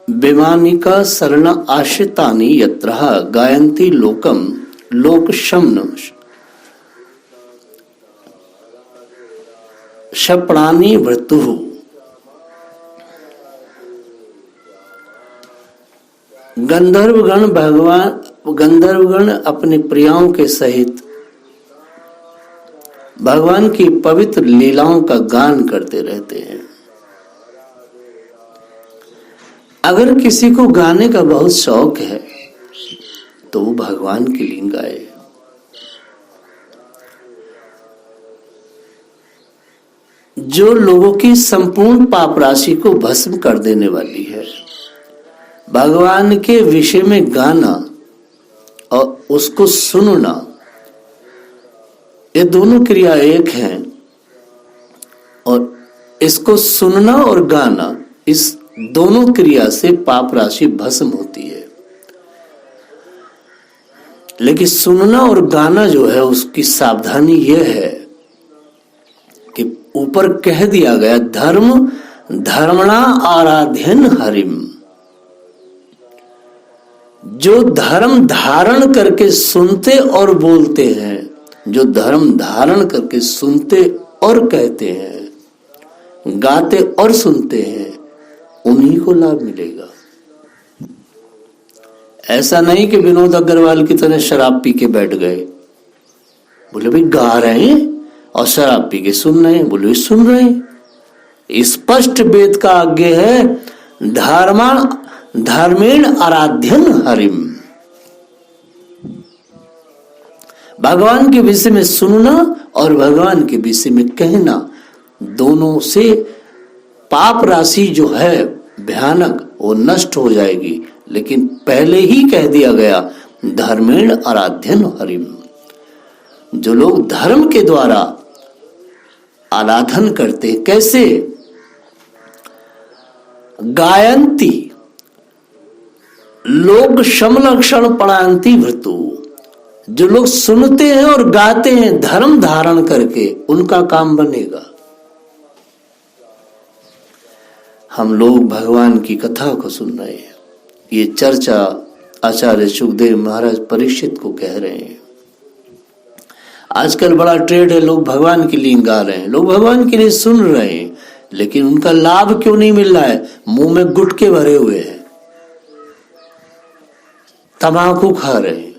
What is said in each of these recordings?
वैमानिका शरण आश्रितानि यत्र गायन्ति लोकम लोकशमन शपणानि वृतुः। गंधर्वगण अपने प्रियाओं के सहित भगवान की पवित्र लीलाओं का गान करते रहते हैं। अगर किसी को गाने का बहुत शौक है तो वो भगवान के लिए गाए। जो लोगों की संपूर्ण पाप राशि को भस्म कर देने वाली है, भगवान के विषय में गाना और उसको सुनना, ये दोनों क्रिया एक हैं। और इसको सुनना और गाना, इस दोनों क्रिया से पाप राशि भस्म होती है। लेकिन सुनना और गाना जो है उसकी सावधानी यह है कि ऊपर कह दिया गया धर्म धर्मणा आराध्यन हरिम। जो धर्म धारण करके सुनते और बोलते हैं, जो धर्म धारण करके सुनते और कहते हैं, गाते और सुनते हैं, उन्हीं को लाभ मिलेगा। ऐसा नहीं कि विनोद अग्रवाल की तरह शराब पी के बैठ गए, बोले भाई गा रहे हैं और शराब पी के सुन रहे हैं, बोले सुन रहे हैं। स्पष्ट वेद का आज्ञा है धर्मेण आराध्यन हरिम। भगवान के विषय में सुनना और भगवान के विषय में कहना, दोनों से पाप राशि जो है भयानक वो नष्ट हो जाएगी। लेकिन पहले ही कह दिया गया धर्मेण आराध्यन हरिम। जो लोग धर्म के द्वारा आराधन करते, कैसे? गायंती लोक समलक्षण पढ़ांती भृतु। जो लोग सुनते हैं और गाते हैं धर्म धारण करके, उनका काम बनेगा। हम लोग भगवान की कथा को सुन रहे हैं। ये चर्चा आचार्य सुखदेव महाराज परीक्षित को कह रहे हैं। आजकल बड़ा ट्रेंड है, लोग भगवान के लिए गा रहे हैं, लोग भगवान के लिए सुन रहे हैं, लेकिन उनका लाभ क्यों नहीं मिल रहा है? मुंह में गुटके भरे हुए हैं, तंबाकू खा रहे हैं,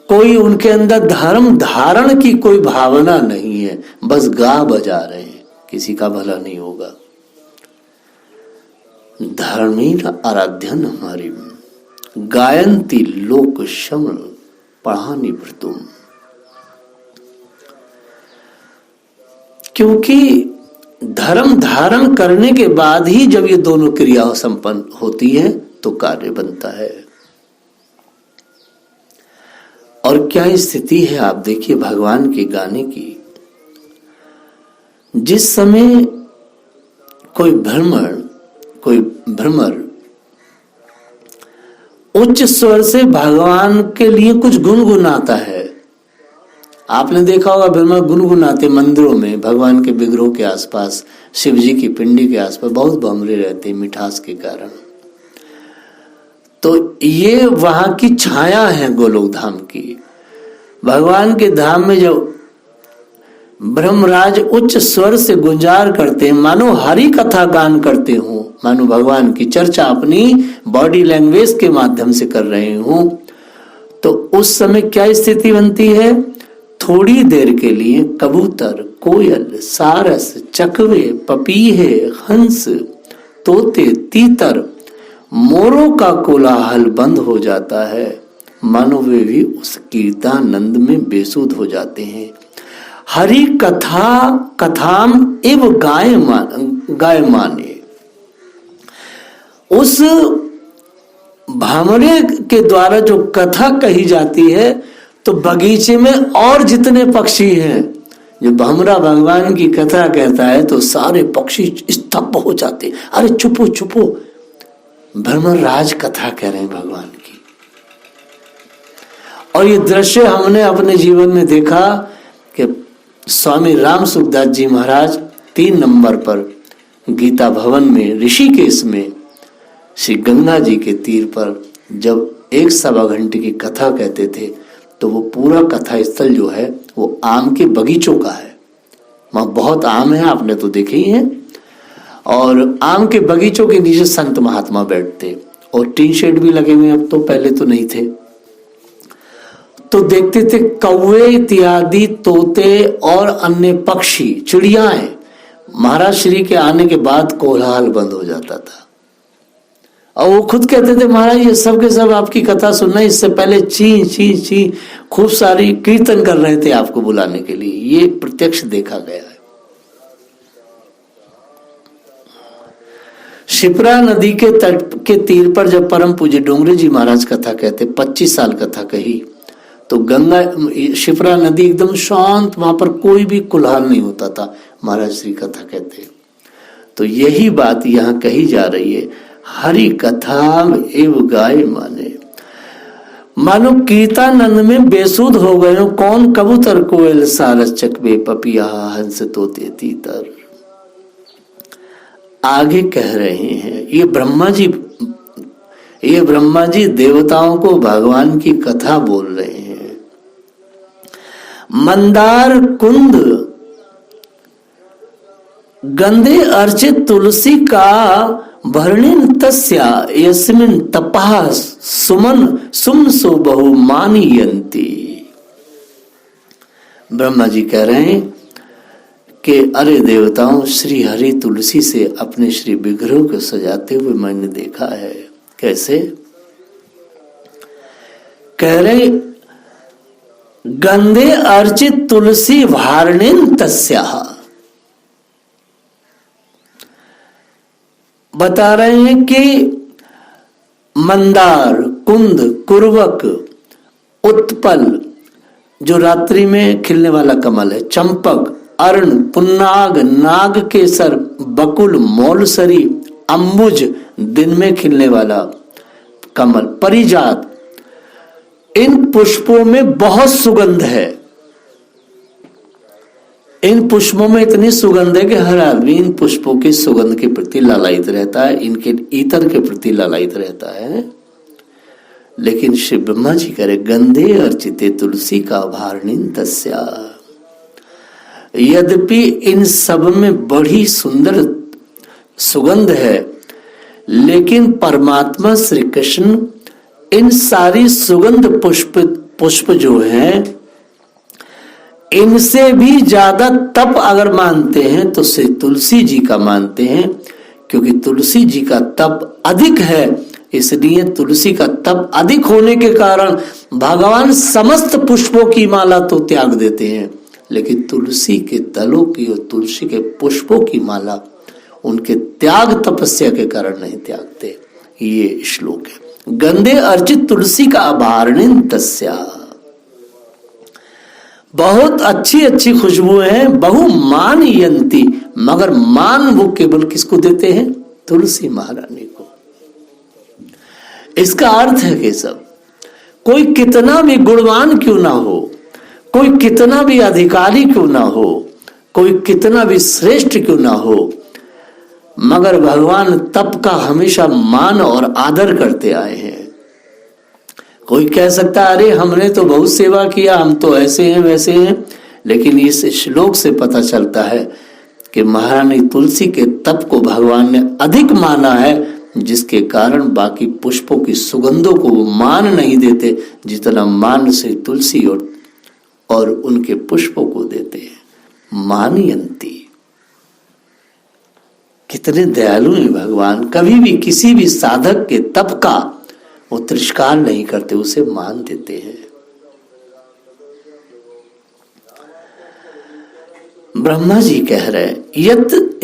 कोई उनके अंदर धर्म धारण की कोई भावना नहीं है, बस गा बजा रहे हैं। किसी का भला नहीं होगा। धर्मेण आराध्यन हरिम गायन्ति लोक शमन पढ़ानी भृतुम। क्योंकि धर्म धारण करने के बाद ही जब ये दोनों क्रिया संपन्न होती है तो कार्य बनता है। और क्या स्थिति है आप देखिए भगवान के गाने की। जिस समय कोई भ्रमर उच्च स्वर से भगवान के लिए कुछ गुनगुनाता है। आपने देखा होगा भ्रमर गुनगुनाते मंदिरों में, भगवान के विग्रहों के आसपास, शिव जी की पिंडी के आसपास बहुत भंवरे रहते हैं मिठास के कारण। तो ये वहां की छाया है गोलोक धाम की। भगवान के धाम में जब ब्रह्मराज उच्च स्वर से गुंजार करते हैं, मानो हरि कथा गान करते हो, मानो भगवान की चर्चा अपनी बॉडी लैंग्वेज के माध्यम से कर रहे हो, तो उस समय क्या स्थिति बनती है? थोड़ी देर के लिए कबूतर, कोयल, सारस, चकवे, पपीहे, हंस, तोते, तीतर, मोरों का कोलाहल बंद हो जाता है, मानो वे भी उस कीर्तनानंद में बेसुध हो जाते हैं। हरि कथाम एव गायमाने। उस भामरे के द्वारा जो कथा कही जाती है, तो बगीचे में और जितने पक्षी हैं, जो भमरा भगवान की कथा कहता है तो सारे पक्षी स्तब्ध हो जाते। अरे चुपो चुपो, भ्रमर राज कथा कह रहे हैं भगवान की। और ये दृश्य हमने अपने जीवन में देखा कि स्वामी राम सुखदास जी महाराज 3 नंबर पर गीता भवन में ऋषिकेश में श्री गंगा जी के तीर पर जब 1-1.25 घंटे की कथा कहते थे तो वो पूरा कथा स्थल जो है वो आम के बगीचों का है। वहां बहुत आम है, आपने तो देखे ही हैं। और आम के बगीचों के नीचे संत महात्मा बैठते और टीन शेड भी लगे हुए, अब तो, पहले तो नहीं थे। तो देखते थे कौवे इत्यादि, तोते और अन्य पक्षी, चिड़ियाएं। महाराज श्री के आने के बाद कोलाहल बंद हो जाता था और वो खुद कहते थे महाराज ये सब के सब आपकी कथा सुनना, इससे पहले ची ची ची खूब सारी कीर्तन कर रहे थे आपको बुलाने के लिए। ये प्रत्यक्ष देखा गया है। शिप्रा नदी के तट के तीर पर जब परम पूज्य डोंगरे जी महाराज कथा कहते, 25 साल कथा कही, तो गंगा शिप्रा नदी एकदम शांत, वहां पर कोई भी कोलाहल नहीं होता था महाराज श्री कथा कहते। तो यही बात यहाँ कही जा रही है, हरि कथा एव गाय माने। मानो कीर्तानंद में बेसुध हो गए हो, कौन कबूतर कोयल सारस चकवे पपिया हंस तोते तीतर। आगे कह रहे हैं ये ब्रह्मा जी देवताओं को भगवान की कथा बोल रहे हैं। मंदार कुंद गंधे अर्चित तुलसी का भरणिन तस्या यस्मिन तपः सुम सो बहु मानियंती। ब्रह्मा जी कह रहे हैं कि अरे देवताओं, श्री हरि तुलसी से अपने श्री विग्रह को सजाते हुए मैंने देखा है। कैसे कह रहे, गंधे अर्चित तुलसी भारणिन तस्याः, बता रहे हैं कि मंदार, कुंद, कुरवक, उत्पल जो रात्रि में खिलने वाला कमल है, चंपक, अर्ण, पुन्नाग, नाग केसर, बकुल, मौलसरी, अंबुज दिन में खिलने वाला कमल, परिजात, इन पुष्पों में बहुत सुगंध है। इन पुष्पों में इतनी सुगंध है कि हर आदमी इन पुष्पों की सुगंध के प्रति लालायित रहता है, इनके इतर के प्रति लालायित रहता है। लेकिन श्री ब्रह्मा जी करे गंधे अर्चिते तुलसी का भारणिन तस्या। यद्यपि इन सब में बड़ी सुंदर सुगंध है, लेकिन परमात्मा श्री कृष्ण इन सारी सुगंध पुष्प जो हैं, इनसे भी ज्यादा तप अगर मानते हैं तो श्री तुलसी जी का मानते हैं, क्योंकि तुलसी जी का तप अधिक है। इसलिए तुलसी का तप अधिक होने के कारण भगवान समस्त पुष्पों की माला तो त्याग देते हैं, लेकिन तुलसी के दलों की और तुलसी के पुष्पों की माला उनके त्याग तपस्या के कारण नहीं त्यागते। ये श्लोक है। गंधे अर्चित तुलसी का अभारणिन तस्या, बहुत अच्छी अच्छी खुशबू है, बहु मान यंती, मगर मान वो केवल किसको देते हैं? तुलसी महारानी को। इसका अर्थ है कि सब कोई कितना भी गुणवान क्यों ना हो, कोई कितना भी अधिकारी क्यों ना हो, कोई कितना भी श्रेष्ठ क्यों ना हो, मगर भगवान तप का हमेशा मान और आदर करते आए हैं। कोई कह सकता है अरे हमने तो बहुत सेवा किया, हम तो ऐसे हैं वैसे हैं, लेकिन इस श्लोक से पता चलता है कि महारानी तुलसी के तप को भगवान ने अधिक माना है, जिसके कारण बाकी पुष्पों की सुगंधों को वो मान नहीं देते जितना मान से तुलसी और उनके पुष्पों को देते हैं। मानयंती, कितने दयालु हैं भगवान। कभी भी किसी भी साधक के तप का वो तिरस्कार नहीं करते, उसे मान देते हैं। ब्रह्मा जी कह रहे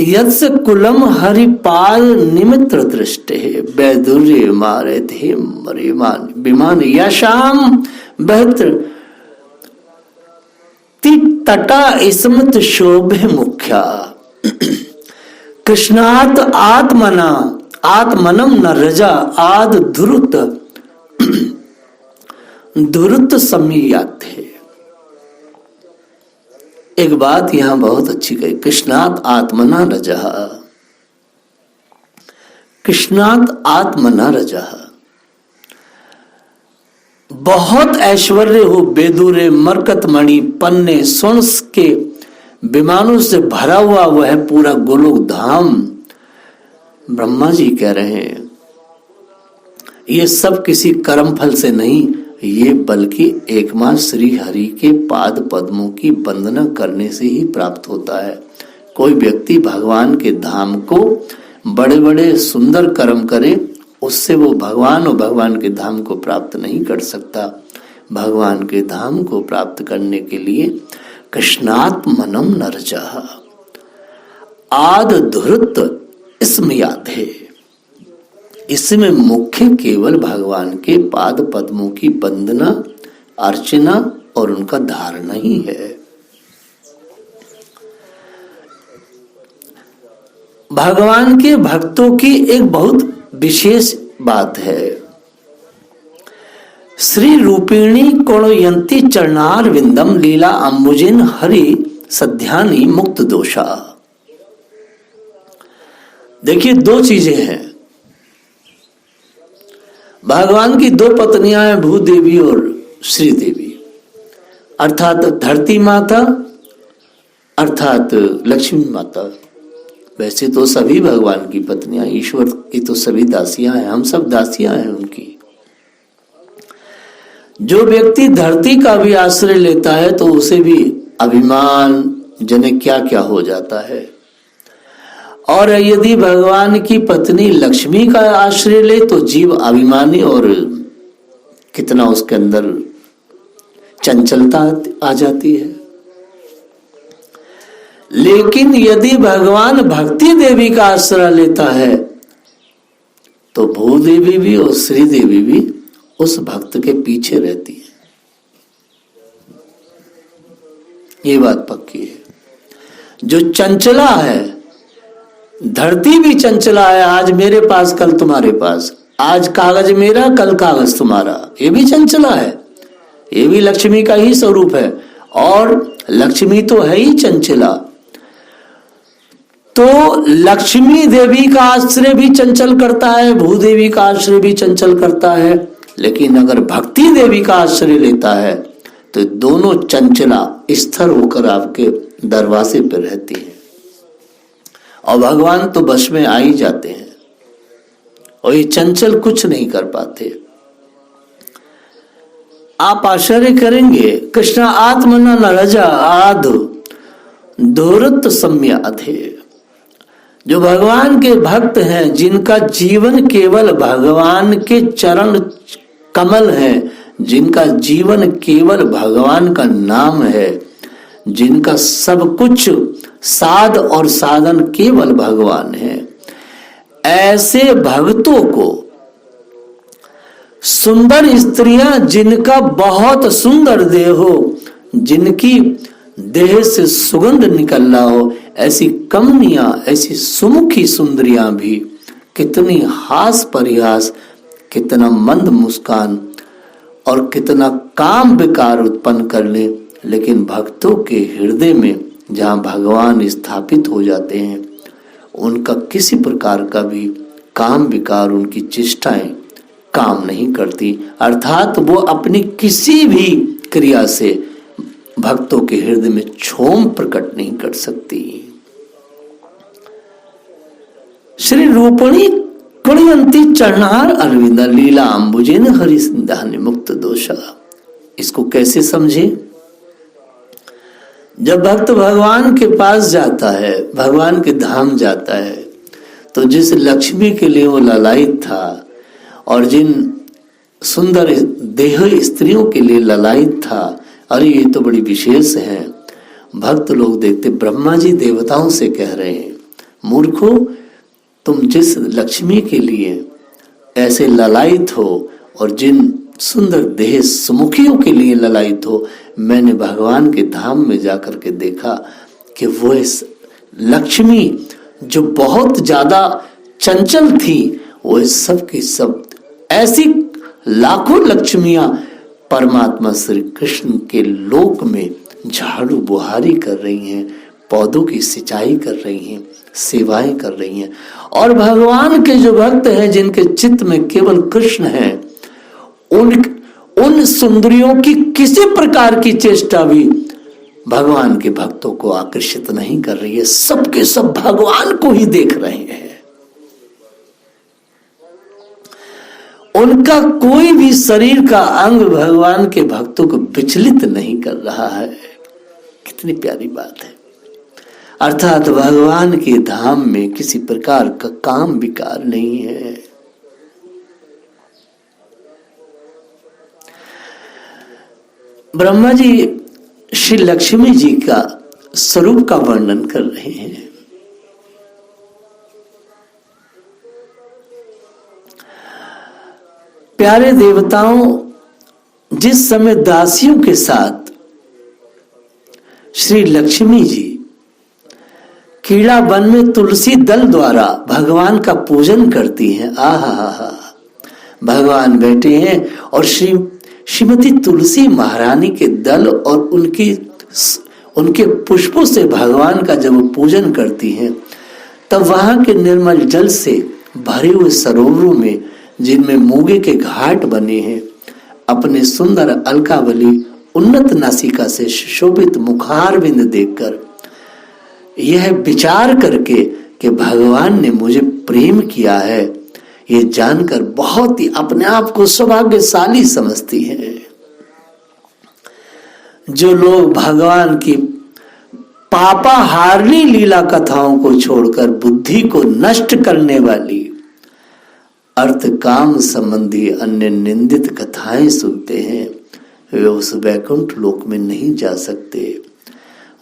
यत्स कुलम हरिपाल निमित्र दृष्टे वैदुर्य मारे थे विमान यशाम बेहतर तटा स्मृत शोभे मुख्या कृष्णात आत्मनम न रजा आद धुरुत समीयात है। एक बात यहां बहुत अच्छी कही, कृष्णात आत्मना रजा, कृष्णात आत्मना रजः। बहुत ऐश्वर्य हो, बेदूरे मरकत मणि पन्ने स्वर्ण के विमानों से भरा हुआ वह पूरा गोलोक धाम। ब्रह्मा जी कह रहे हैं ये सब किसी कर्म फल से नहीं, ये बल्कि एकमात्र श्री हरि के पाद पद्मों की वंदना करने से ही प्राप्त होता है। कोई व्यक्ति भगवान के धाम को बड़े बड़े सुंदर कर्म करे, उससे वो भगवान और भगवान के धाम को प्राप्त नहीं कर सकता। भगवान के धाम को प्राप्त करने के लिए कृष्णात्मनम नरजः आद धुरत स्म याधे। इसमें मुख्य केवल भगवान के पाद पद्मों की वंदना अर्चना और उनका धारणा ही है। भगवान के भक्तों की एक बहुत विशेष बात है। श्री रूपिणी कोणयंती चरणार विंदम लीला अंबुजिन हरि सध्यानी मुक्त दोषा। देखिए दो चीजें हैं। भगवान की दो पत्नियां हैं, भूदेवी और श्री देवी, अर्थात धरती माता अर्थात लक्ष्मी माता। वैसे तो सभी भगवान की पत्नियां, ईश्वर की तो सभी दासियां हैं, हम सब दासियां हैं उनकी। जो व्यक्ति धरती का भी आश्रय लेता है तो उसे भी अभिमान जने क्या क्या हो जाता है। और यदि भगवान की पत्नी लक्ष्मी का आश्रय ले तो जीव अभिमानी और कितना उसके अंदर चंचलता आ जाती है। लेकिन यदि भगवान भक्ति देवी का आश्रय लेता है तो भूदेवी भी और श्री देवी भी उस भक्त के पीछे रहती है। ये बात पक्की है। जो चंचला है, धरती भी चंचला है, आज मेरे पास कल तुम्हारे पास, आज कागज मेरा कल कागज तुम्हारा, ये भी चंचला है, ये भी लक्ष्मी का ही स्वरूप है। और लक्ष्मी तो है ही चंचला, तो लक्ष्मी देवी का आश्रय भी चंचल करता है, भूदेवी का आश्रय भी चंचल करता है। लेकिन अगर भक्ति देवी का आश्रय लेता है तो दोनों चंचला स्थिर होकर आपके दरवाजे पर रहती है और भगवान तो बस में आ ही जाते हैं और ये चंचल कुछ नहीं कर पाते। आप आश्चर्य करेंगे, कृष्ण आत्मना नरजा आध धूरत सम्य अधे। जो भगवान के भक्त हैं, जिनका जीवन केवल भगवान के चरण कमल है, जिनका जीवन केवल भगवान का नाम है, जिनका सब कुछ साध और साधन केवल भगवान है, ऐसे भक्तों को सुंदर स्त्रियां जिनका बहुत सुंदर देह हो, जिनकी देह से सुगंध निकल रहा हो, ऐसी कमनियां, ऐसी सुमुखी सुंदरियां भी कितनी हास परिहास, कितना मंद मुस्कान और कितना काम विकार उत्पन्न कर ले, लेकिन भक्तों के हृदय में जहां भगवान स्थापित हो जाते हैं उनका किसी प्रकार का भी काम विकार, उनकी चेष्टाएं काम नहीं करती। अर्थात वो अपनी किसी भी क्रिया से भक्तों के हृदय में क्षोभ प्रकट नहीं कर सकती। श्री रूपणी कुणयंती चरणार अरविंद लीला अंबुजेन हरि सिंधानि मुक्त दोषा। इसको कैसे समझे? जब भक्त भगवान के पास जाता है, भगवान के धाम जाता है, तो जिस लक्ष्मी के लिए वो ललायित था और जिन सुंदर देह स्त्रियों के लिए ललायित था, अरे ये तो बड़ी विशेष है। भक्त लोग देखते, ब्रह्मा जी देवताओं से कह रहे हैं, मूर्खो, तुम जिस लक्ष्मी के लिए ऐसे ललायित हो और जिन सुंदर देह सुमुखियों के लिए ललायित हो, मैंने भगवान के धाम में जाकर के देखा कि वो इस लक्ष्मी जो बहुत ज्यादा चंचल थी, वो सब की सब ऐसी लाखों लक्ष्मियां परमात्मा श्री कृष्ण के लोक में झाड़ू बुहारी कर रही हैं, पौधों की सिंचाई कर रही हैं, सेवाएं कर रही हैं। और भगवान के जो भक्त हैं जिनके चित्त में केवल कृष्ण है, उन सुंदरियों की किसी प्रकार की चेष्टा भी भगवान के भक्तों को आकर्षित नहीं कर रही है। सबके सब भगवान को ही देख रहे हैं। उनका कोई भी शरीर का अंग भगवान के भक्तों को विचलित नहीं कर रहा है। कितनी प्यारी बात है। अर्थात भगवान के धाम में किसी प्रकार का काम विकार नहीं है। ब्रह्मा जी श्री लक्ष्मी जी का स्वरूप का वर्णन कर रहे हैं। प्यारे देवताओं, जिस समय दासियों के साथ श्री लक्ष्मी जी कीड़ा वन में तुलसी दल द्वारा भगवान का पूजन करती हैं, आहा, भगवान बैठे हैं और श्रीमती तुलसी महारानी के दल और उनके पुष्पों से भगवान का जब पूजन करती हैं, तब वहां के निर्मल जल से भरे हुए सरोवरों में, जिनमें मूंगे के घाट बने हैं, अपने सुंदर अलकावली उन्नत नासिका से शोभित मुखारविंद देखकर यह विचार करके कि भगवान ने मुझे प्रेम किया है, ये जानकर बहुत ही अपने आप को सौभाग्यशाली समझती है। जो लोग भगवान की पापाहारिणी लीला कथाओं को छोड़कर बुद्धि को नष्ट करने वाली अर्थ काम संबंधी अन्य निंदित कथाएं सुनते हैं, वे उस वैकुंठ लोक में नहीं जा सकते।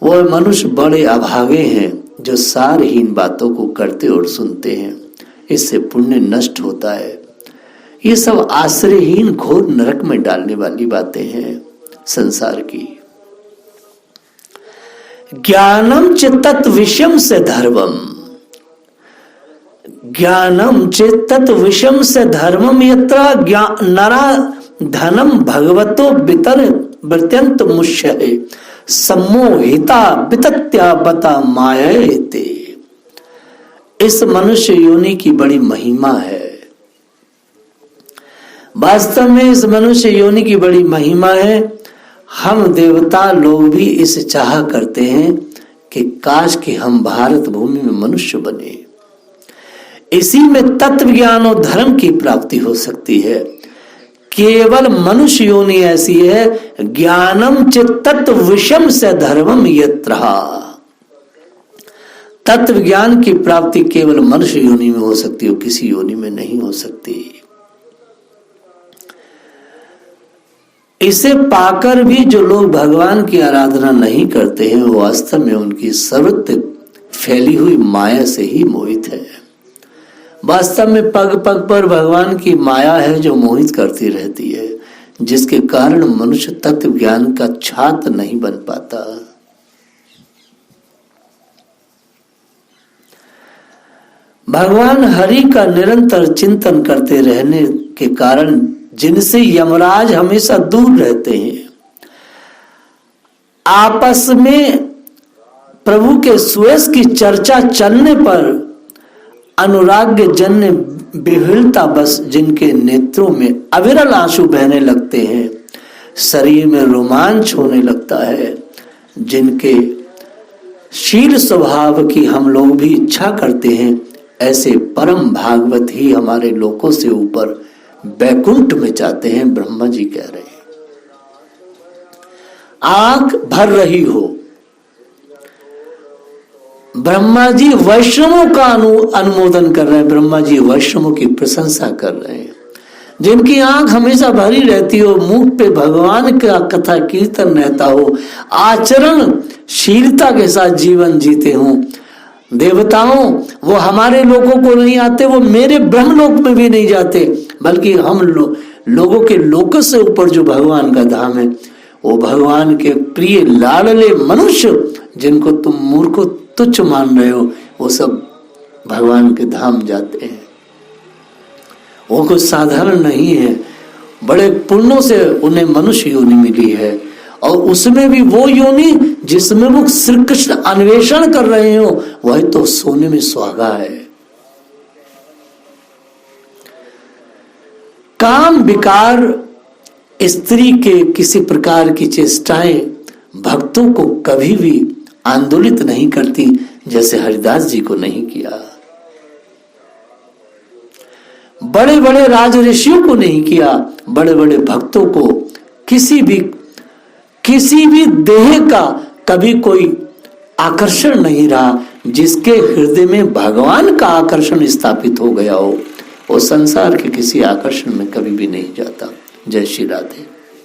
वो मनुष्य बड़े अभागे हैं जो सारहीन बातों को करते और सुनते हैं, इससे पुण्य नष्ट होता है। ये सब आश्रयहीन घोर नरक में डालने वाली बातें हैं संसार की। ज्ञानम चित्त विषम से धर्मम, ज्ञानम चित्त विषम से धर्मम यत्र नरा धनम भगवतो वितर वृत्यंत मुष्य सम्मोहिता वितत्या बता मायते। इस मनुष्य योनि की बड़ी महिमा है। वास्तव में इस मनुष्य योनि की बड़ी महिमा है। हम देवता लोग भी इस चाह करते हैं कि काश कि हम भारत भूमि में मनुष्य बने। इसी में तत्व ज्ञान और धर्म की प्राप्ति हो सकती है। केवल मनुष्य योनि ऐसी है, ज्ञानम चित्त विषम से धर्मम यत्र। तत्व ज्ञान की प्राप्ति केवल मनुष्य योनि में हो सकती है, किसी योनि में नहीं हो सकती। इसे पाकर भी जो लोग भगवान की आराधना नहीं करते हैं, वो वास्तव में उनकी सर्वत्र फैली हुई माया से ही मोहित है। वास्तव में पग पग पर भगवान की माया है जो मोहित करती रहती है, जिसके कारण मनुष्य तत्व ज्ञान का छात्र नहीं बन पाता। भगवान हरि का निरंतर चिंतन करते रहने के कारण जिनसे यमराज हमेशा दूर रहते हैं, आपस में प्रभु के सुयश की चर्चा चलने पर अनुराग जन्य विह्वलता बस जिनके नेत्रों में अविरल आंसू बहने लगते हैं, शरीर में रोमांच होने लगता है, जिनके शील स्वभाव की हम लोग भी इच्छा करते हैं, ऐसे परम भागवत ही हमारे लोकों से ऊपर वैकुंठ में जाते हैं। ब्रह्मा जी कह रहे हैं, आंख भर रही हो। ब्रह्मा जी वैष्णवों का अनुमोदन कर रहे हैं, ब्रह्मा जी वैष्णवों की प्रशंसा कर रहे हैं। जिनकी आंख हमेशा भरी रहती हो, मुख पे भगवान का कथा कीर्तन रहता हो, आचरणशीलता के साथ जीवन जीते हो। देवताओं, वो हमारे लोगों को नहीं आते, वो मेरे ब्रह्मलोक में भी नहीं जाते, बल्कि हम लोगों के लोक से ऊपर जो भगवान का धाम है, वो भगवान के प्रिय लाडले मनुष्य जिनको तुम मूर्खों तुच्छ मान रहे हो, वो सब भगवान के धाम जाते हैं। वो कुछ साधारण नहीं है, बड़े पुण्यों से उन्हें मनुष्य योनि मिली है और उसमें भी वो योनि जिसमें वो श्री कृष्ण अन्वेषण कर रहे हो, वह तो सोने में सुहागा है। काम विकार, स्त्री के किसी प्रकार की चेष्टाएं भक्तों को कभी भी आंदोलित नहीं करती, जैसे हरिदास जी को नहीं किया, बड़े बड़े राज ऋषियों को नहीं किया, बड़े बड़े भक्तों को किसी भी देह का कभी कोई आकर्षण नहीं रहा। जिसके हृदय में भगवान का आकर्षण स्थापित हो गया हो, वो संसार के किसी आकर्षण में कभी भी नहीं जाता। जय श्री राधे।